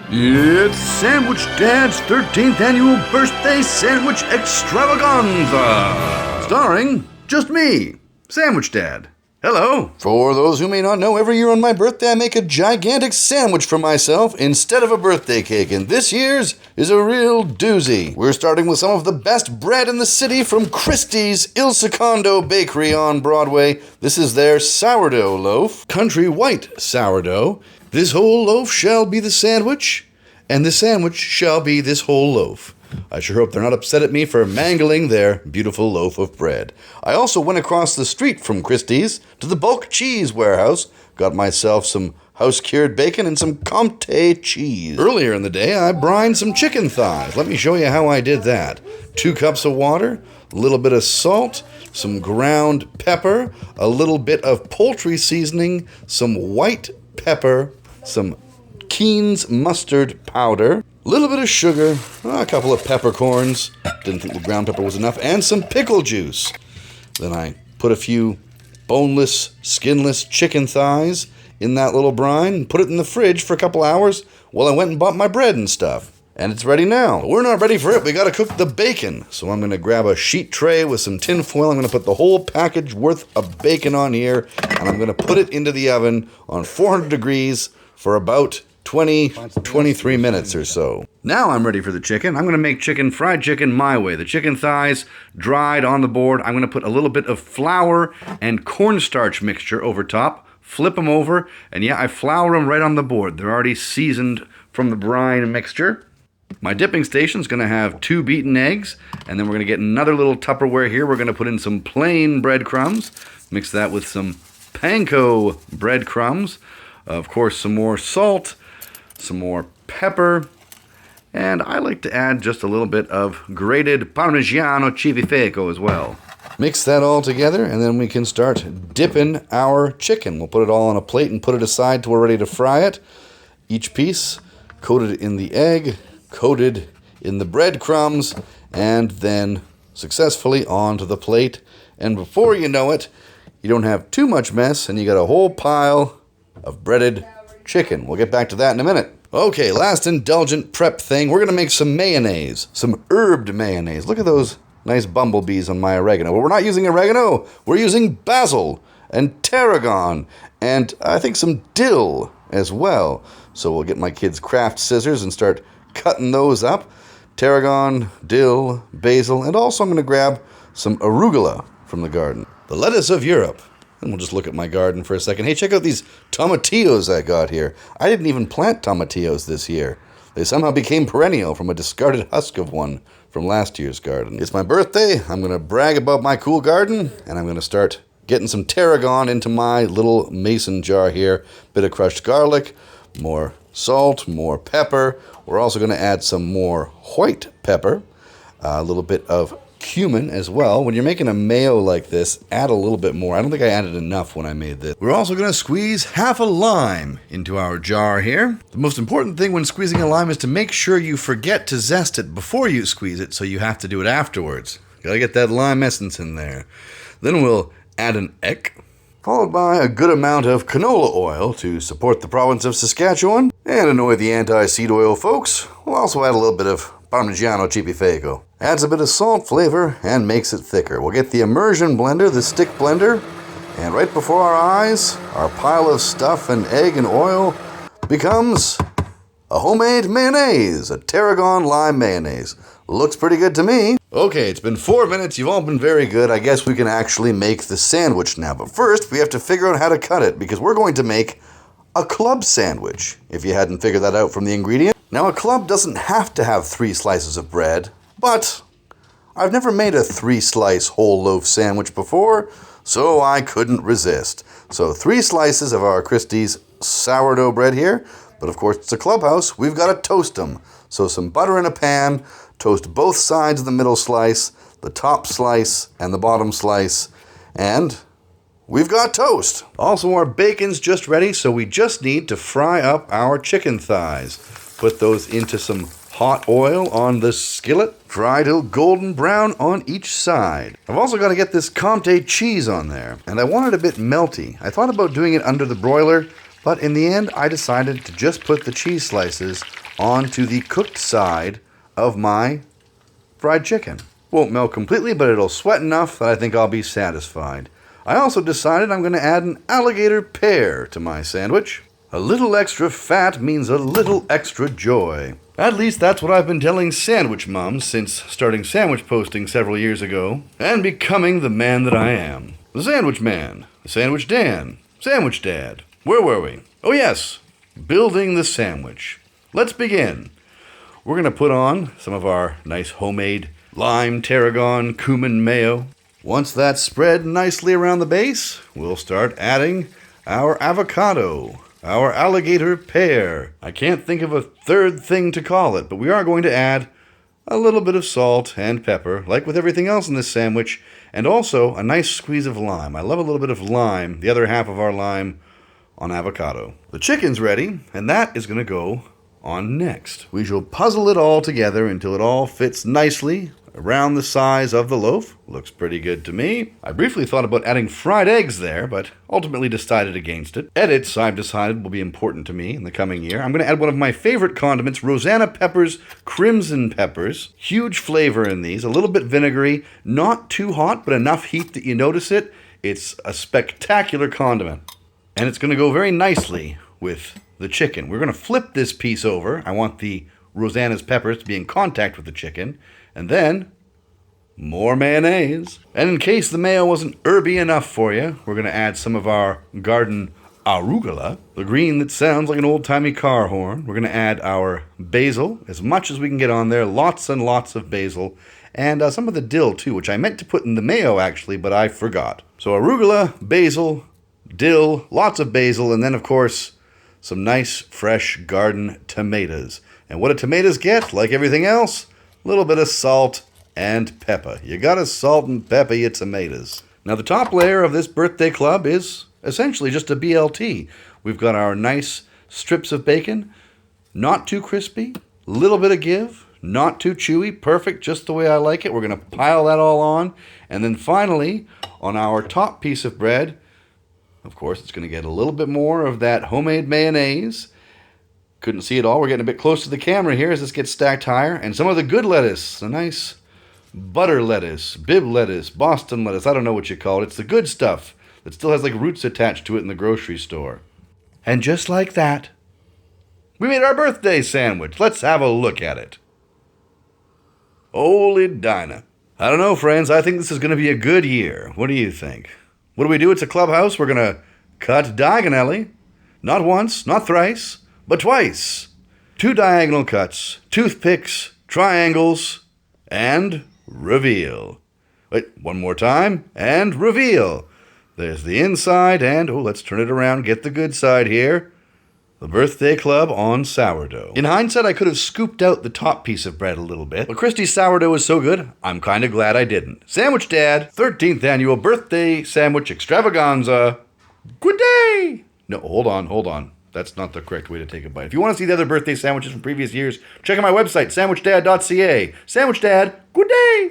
It's Sandwich Dad's 13th annual birthday sandwich extravaganza. Starring just me, Sandwich Dad. Hello. For those who may not know, every year on my birthday I make a gigantic sandwich for myself instead of a birthday cake, and this year's is a real doozy. We're starting with some of the best bread in the city from Christie's Il Secondo Bakery on Broadway. This is their sourdough loaf, country white sourdough. This whole loaf shall be the sandwich, and the sandwich shall be this whole loaf. I sure hope they're not upset at me for mangling their beautiful loaf of bread. I also went across the street from Christie's to the bulk cheese warehouse, got myself some house-cured bacon and some Comte cheese. Earlier in the day, I brined some chicken thighs. Let me show you how I did that. 2 cups of water, a little bit of salt, some ground pepper, a little bit of poultry seasoning, some white pepper, some Keen's mustard powder, a little bit of sugar, a couple of peppercorns, didn't think the ground pepper was enough, and some pickle juice. Then I put a few boneless, skinless chicken thighs in that little brine and put it in the fridge for a couple hours while I went and bought my bread and stuff. And it's ready now. But we're not ready for it. We gotta cook the bacon. So I'm gonna grab a sheet tray with some tin foil. I'm gonna put the whole package worth of bacon on here, and I'm gonna put it into the oven on 400 degrees for about 23 minutes or so. Now I'm ready for the chicken. I'm going to make fried chicken my way. The chicken thighs dried on the board. I'm going to put a little bit of flour and cornstarch mixture over top, flip them over, and yeah, I flour them right on the board. They're already seasoned from the brine mixture. My dipping station is going to have 2 beaten eggs, and then we're going to get another little Tupperware here. We're going to put in some plain breadcrumbs, mix that with some panko breadcrumbs, of course some more salt, some more pepper, and I like to add just a little bit of grated Parmigiano Civifico as well. Mix that all together, and then we can start dipping our chicken. We'll put it all on a plate and put it aside till we're ready to fry it. Each piece coated in the egg, coated in the breadcrumbs, and then successfully onto the plate. And before you know it, you don't have too much mess, and you got a whole pile of breaded chicken. We'll get back to that in a minute. Okay, last indulgent prep thing. We're going to make some mayonnaise, some herbed mayonnaise. Look at those nice bumblebees on my oregano. Well, we're not using oregano. We're using bSil and tarragon and I think some dill as well. So we'll get my kids' craft scissors and start cutting those up. Tarragon, dill, basil, and also I'm going to grab some arugula from the garden. The lettuce of Europe. And we'll just look at my garden for a second. Hey, check out these tomatillos I got here. I didn't even plant tomatillos this year. They somehow became perennial from a discarded husk of one from last year's garden. It's my birthday. I'm going to brag about my cool garden, and I'm going to start getting some tarragon into my little mason jar here. Bit of crushed garlic, more salt, more pepper. We're also going to add some more white pepper, a little bit of cumin as well. When you're making a mayo like this, add a little bit more. I don't think I added enough when I made this. We're also going to squeeze half a lime into our jar here. The most important thing when squeezing a lime is to make sure you forget to zest it before you squeeze it, so you have to do it afterwards. Gotta get that lime essence in there. Then we'll add an egg, followed by a good amount of canola oil to support the province of Saskatchewan and annoy the anti-seed oil folks. We'll also add a little bit of Parmigiano Civifico. Adds a bit of salt flavor and makes it thicker. We'll get the immersion blender, the stick blender, and right before our eyes, our pile of stuff and egg and oil becomes a homemade mayonnaise, a tarragon lime mayonnaise. Looks pretty good to me. Okay, it's been 4 minutes. You've all been very good. I guess we can actually make the sandwich now. But first, we have to figure out how to cut it because we're going to make a club sandwich, if you hadn't figured that out from the ingredient. Now, a club doesn't have to have 3 slices of bread, but I've never made a 3-slice whole loaf sandwich before, so I couldn't resist. So 3 slices of our Christie's sourdough bread here, but of course it's a Clubhouse, we've got to toast them. So some butter in a pan, toast both sides of the middle slice, the top slice and the bottom slice, and we've got toast. Also, our bacon's just ready, so we just need to fry up our chicken thighs. Put those into some hot oil on the skillet, fry till golden brown on each side. I've also got to get this Comte cheese on there, and I want it a bit melty. I thought about doing it under the broiler, but in the end I decided to just put the cheese slices onto the cooked side of my fried chicken. Won't melt completely, but it'll sweat enough that I think I'll be satisfied. I also decided I'm going to add an alligator pear to my sandwich. A little extra fat means a little extra joy. At least that's what I've been telling sandwich moms since starting sandwich posting several years ago and becoming the man that I am. The Sandwich Man, the Sandwich Dan, Sandwich Dad. Where were we? Oh yes, building the sandwich. Let's begin. We're going to put on some of our nice homemade lime, tarragon, cumin mayo. Once that's spread nicely around the base, we'll start adding our avocado, our alligator pear. I can't think of a third thing to call it, but we are going to add a little bit of salt and pepper, like with everything else in this sandwich, and also a nice squeeze of lime. I love a little bit of lime, the other half of our lime, on avocado. The chicken's ready, and that is going to go on next. We shall puzzle it all together until it all fits nicely around the size of the loaf. Looks pretty good to me. I briefly thought about adding fried eggs there, but ultimately decided against it. Edits, I've decided, will be important to me in the coming year. I'm going to add one of my favorite condiments, Rosanna peppers, crimson peppers. Huge flavor in these, a little bit vinegary, not too hot, but enough heat that you notice it. It's a spectacular condiment. And it's going to go very nicely with the chicken. We're going to flip this piece over. I want the Rosanna's peppers to be in contact with the chicken. And then, more mayonnaise. And in case the mayo wasn't herby enough for you, we're going to add some of our garden arugula, the green that sounds like an old-timey car horn. We're going to add our bSil, as much as we can get on there, lots and lots of bSil, and some of the dill too, which I meant to put in the mayo actually, but I forgot. So arugula, bSil, dill, lots of bSil, and then of course, some nice fresh garden tomatoes. And what do tomatoes get? Like everything else, a little bit of salt and pepper. You gotta salt and pepper your tomatoes. Now the top layer of this birthday club is essentially just a BLT. We've got our nice strips of bacon, not too crispy, little bit of give, not too chewy, perfect, just the way I like it. We're gonna pile that all on. And then finally, on our top piece of bread, of course, it's gonna get a little bit more of that homemade mayonnaise. Couldn't see it all. We're getting a bit close to the camera here as this gets stacked higher. And some of the good lettuce, the nice butter lettuce, bib lettuce, Boston lettuce, I don't know what you call it. It's the good stuff that still has like roots attached to it in the grocery store. And just like that, we made our birthday sandwich. Let's have a look at it. Holy Dinah. I don't know, friends. I think this is going to be a good year. What do you think? What do we do? It's a Clubhouse. We're going to cut diagonally. Not once, not thrice, but twice. 2 diagonal cuts, toothpicks, triangles, and reveal. Wait, one more time, and reveal. There's the inside, and, let's turn it around, get the good side here. The birthday club on sourdough. In hindsight, I could have scooped out the top piece of bread a little bit, but Christie's sourdough is so good, I'm kind of glad I didn't. Sandwich Dad, 13th annual birthday sandwich extravaganza. Good day! No, hold on. That's not the correct way to take a bite. If you want to see the other birthday sandwiches from previous years, check out my website, sandwichdad.ca. Sandwich Dad, good day!